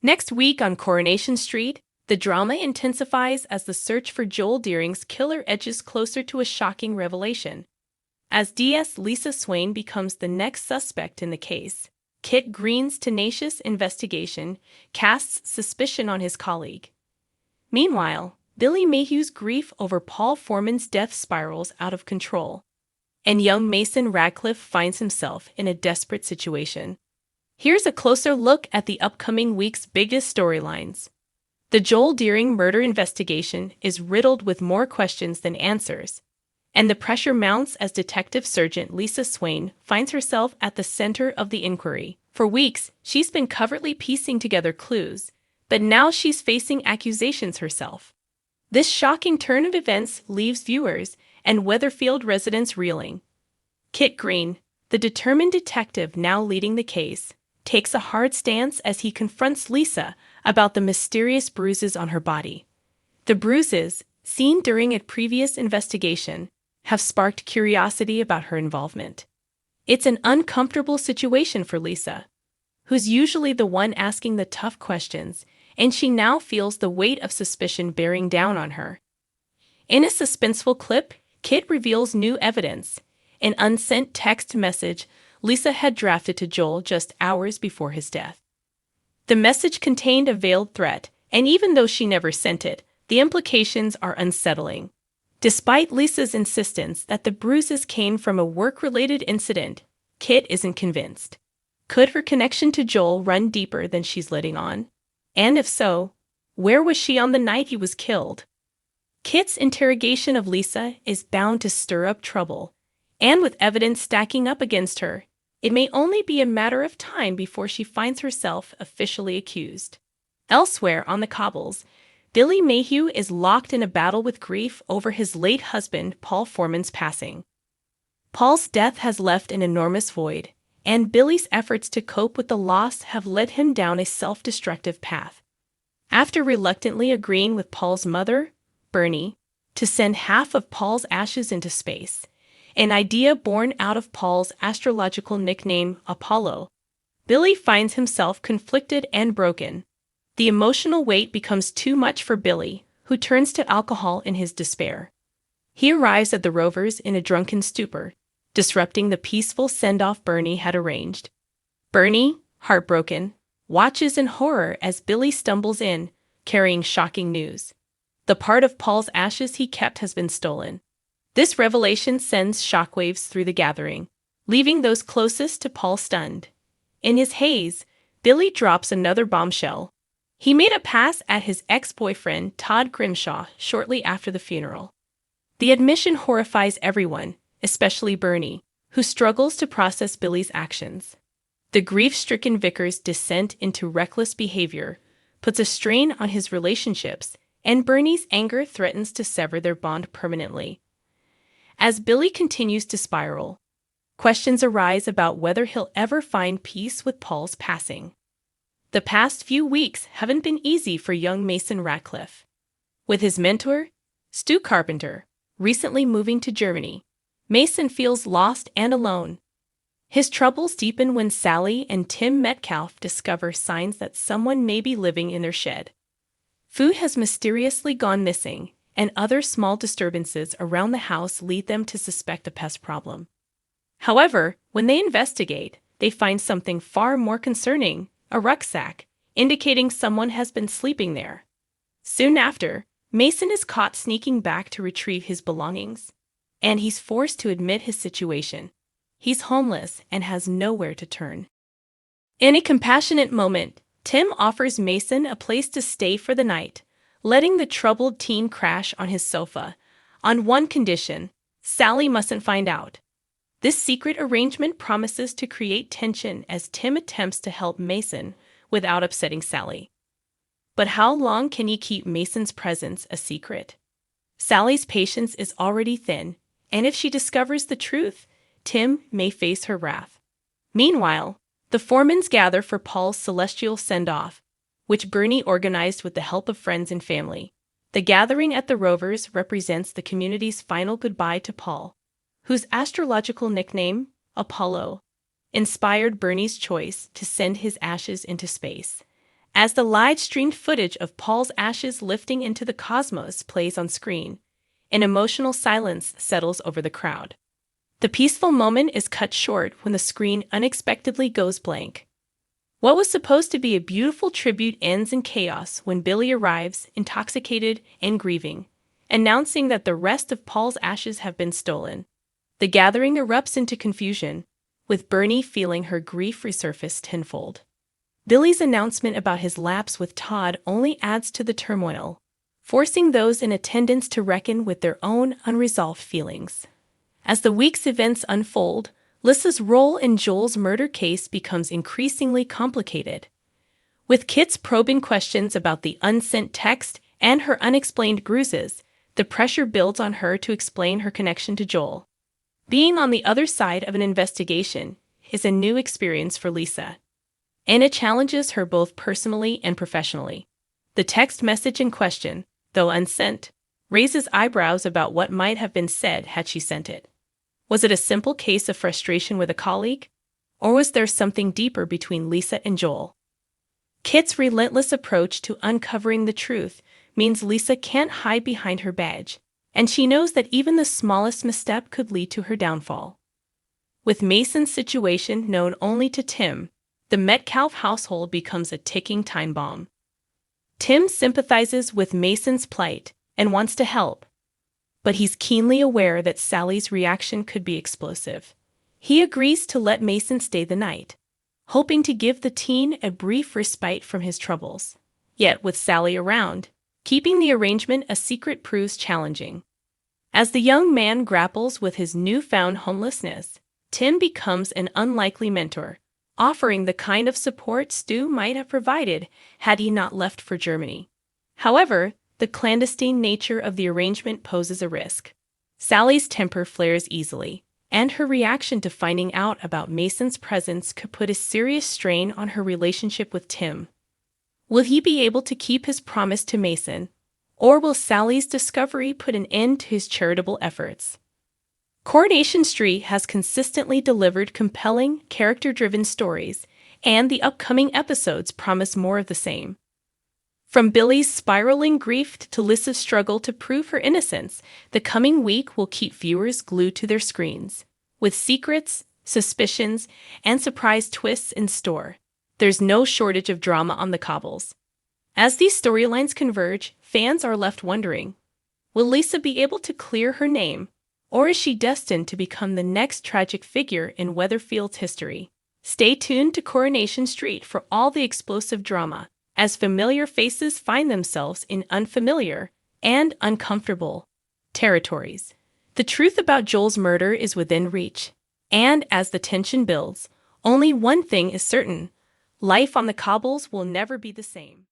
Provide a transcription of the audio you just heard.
Next week on Coronation Street, the drama intensifies as the search for Joel Deering's killer edges closer to a shocking revelation. As DS Lisa Swain becomes the next suspect in the case, Kit Green's tenacious investigation casts suspicion on his colleague. Meanwhile, Billy Mayhew's grief over Paul Foreman's death spirals out of control, and young Mason Ratcliffe finds himself in a desperate situation. Here's a closer look at the upcoming week's biggest storylines. The Joel Deering murder investigation is riddled with more questions than answers, and the pressure mounts as Detective Sergeant Lisa Swain finds herself at the center of the inquiry. For weeks, she's been covertly piecing together clues, but now she's facing accusations herself. This shocking turn of events leaves viewers and Weatherfield residents reeling. Kit Green, the determined detective now leading the case, takes a hard stance as he confronts Lisa about the mysterious bruises on her body. The bruises, seen during a previous investigation, have sparked curiosity about her involvement. It's an uncomfortable situation for Lisa, who's usually the one asking the tough questions, and she now feels the weight of suspicion bearing down on her. In a suspenseful clip, Kit reveals new evidence, an unsent text message Lisa had drafted to Joel just hours before his death. The message contained a veiled threat, and even though she never sent it, the implications are unsettling. Despite Lisa's insistence that the bruises came from a work-related incident, Kit isn't convinced. Could her connection to Joel run deeper than she's letting on? And if so, where was she on the night he was killed? Kit's interrogation of Lisa is bound to stir up trouble, and with evidence stacking up against her, it may only be a matter of time before she finds herself officially accused. Elsewhere on the cobbles, Billy Mayhew is locked in a battle with grief over his late husband Paul Foreman's passing. Paul's death has left an enormous void, and Billy's efforts to cope with the loss have led him down a self-destructive path. After reluctantly agreeing with Paul's mother, Bernie, to send half of Paul's ashes into space, an idea born out of Paul's astrological nickname, Apollo, Billy finds himself conflicted and broken. The emotional weight becomes too much for Billy, who turns to alcohol in his despair. He arrives at the Rovers in a drunken stupor, disrupting the peaceful send-off Bernie had arranged. Bernie, heartbroken, watches in horror as Billy stumbles in, carrying shocking news. The part of Paul's ashes he kept has been stolen. This revelation sends shockwaves through the gathering, leaving those closest to Paul stunned. In his haze, Billy drops another bombshell. He made a pass at his ex-boyfriend Todd Grimshaw shortly after the funeral. The admission horrifies everyone, especially Bernie, who struggles to process Billy's actions. The grief-stricken vicar's descent into reckless behavior puts a strain on his relationships, and Bernie's anger threatens to sever their bond permanently. As Billy continues to spiral, questions arise about whether he'll ever find peace with Paul's passing. The past few weeks haven't been easy for young Mason Ratcliffe. With his mentor, Stu Carpenter, recently moving to Germany, Mason feels lost and alone. His troubles deepen when Sally and Tim Metcalf discover signs that someone may be living in their shed. Food has mysteriously gone missing, and other small disturbances around the house lead them to suspect a pest problem. However, when they investigate, they find something far more concerning, a rucksack, indicating someone has been sleeping there. Soon after, Mason is caught sneaking back to retrieve his belongings, and he's forced to admit his situation. He's homeless and has nowhere to turn. In a compassionate moment, Tim offers Mason a place to stay for the night, letting the troubled teen crash on his sofa. On one condition: Sally mustn't find out. This secret arrangement promises to create tension as Tim attempts to help Mason without upsetting Sally. But how long can he keep Mason's presence a secret? Sally's patience is already thin, and if she discovers the truth, Tim may face her wrath. Meanwhile, the Foremans gather for Paul's celestial send-off, which Bernie organized with the help of friends and family. The gathering at the Rovers represents the community's final goodbye to Paul, whose astrological nickname, Apollo, inspired Bernie's choice to send his ashes into space. As the live-streamed footage of Paul's ashes lifting into the cosmos plays on screen, an emotional silence settles over the crowd. The peaceful moment is cut short when the screen unexpectedly goes blank. What was supposed to be a beautiful tribute ends in chaos when Billy arrives, intoxicated and grieving, announcing that the rest of Paul's ashes have been stolen. The gathering erupts into confusion, with Bernie feeling her grief resurface tenfold. Billy's announcement about his lapse with Todd only adds to the turmoil, forcing those in attendance to reckon with their own unresolved feelings. As the week's events unfold, Lissa's role in Joel's murder case becomes increasingly complicated. With Kit's probing questions about the unsent text and her unexplained bruises, the pressure builds on her to explain her connection to Joel. Being on the other side of an investigation is a new experience for Lisa, and it challenges her both personally and professionally. The text message in question, though unsent, raises eyebrows about what might have been said had she sent it. Was it a simple case of frustration with a colleague? Or was there something deeper between Lisa and Joel? Kit's relentless approach to uncovering the truth means Lisa can't hide behind her badge, and she knows that even the smallest misstep could lead to her downfall. With Mason's situation known only to Tim, the Metcalfe household becomes a ticking time bomb. Tim sympathizes with Mason's plight and wants to help, but he's keenly aware that Sally's reaction could be explosive. He agrees to let Mason stay the night, hoping to give the teen a brief respite from his troubles. Yet with Sally around, keeping the arrangement a secret proves challenging. As the young man grapples with his newfound homelessness, Tim becomes an unlikely mentor, offering the kind of support Stu might have provided had he not left for Germany. However, the clandestine nature of the arrangement poses a risk. Sally's temper flares easily, and her reaction to finding out about Mason's presence could put a serious strain on her relationship with Tim. Will he be able to keep his promise to Mason, or will Sally's discovery put an end to his charitable efforts? Coronation Street has consistently delivered compelling, character-driven stories, and the upcoming episodes promise more of the same. From Billy's spiraling grief to Lissa's struggle to prove her innocence, the coming week will keep viewers glued to their screens. With secrets, suspicions, and surprise twists in store, there's no shortage of drama on the cobbles. As these storylines converge, fans are left wondering, will Lisa be able to clear her name, or is she destined to become the next tragic figure in Weatherfield's history? Stay tuned to Coronation Street for all the explosive drama, as familiar faces find themselves in unfamiliar and uncomfortable territories. The truth about Joel's murder is within reach, and as the tension builds, only one thing is certain: life on the cobbles will never be the same.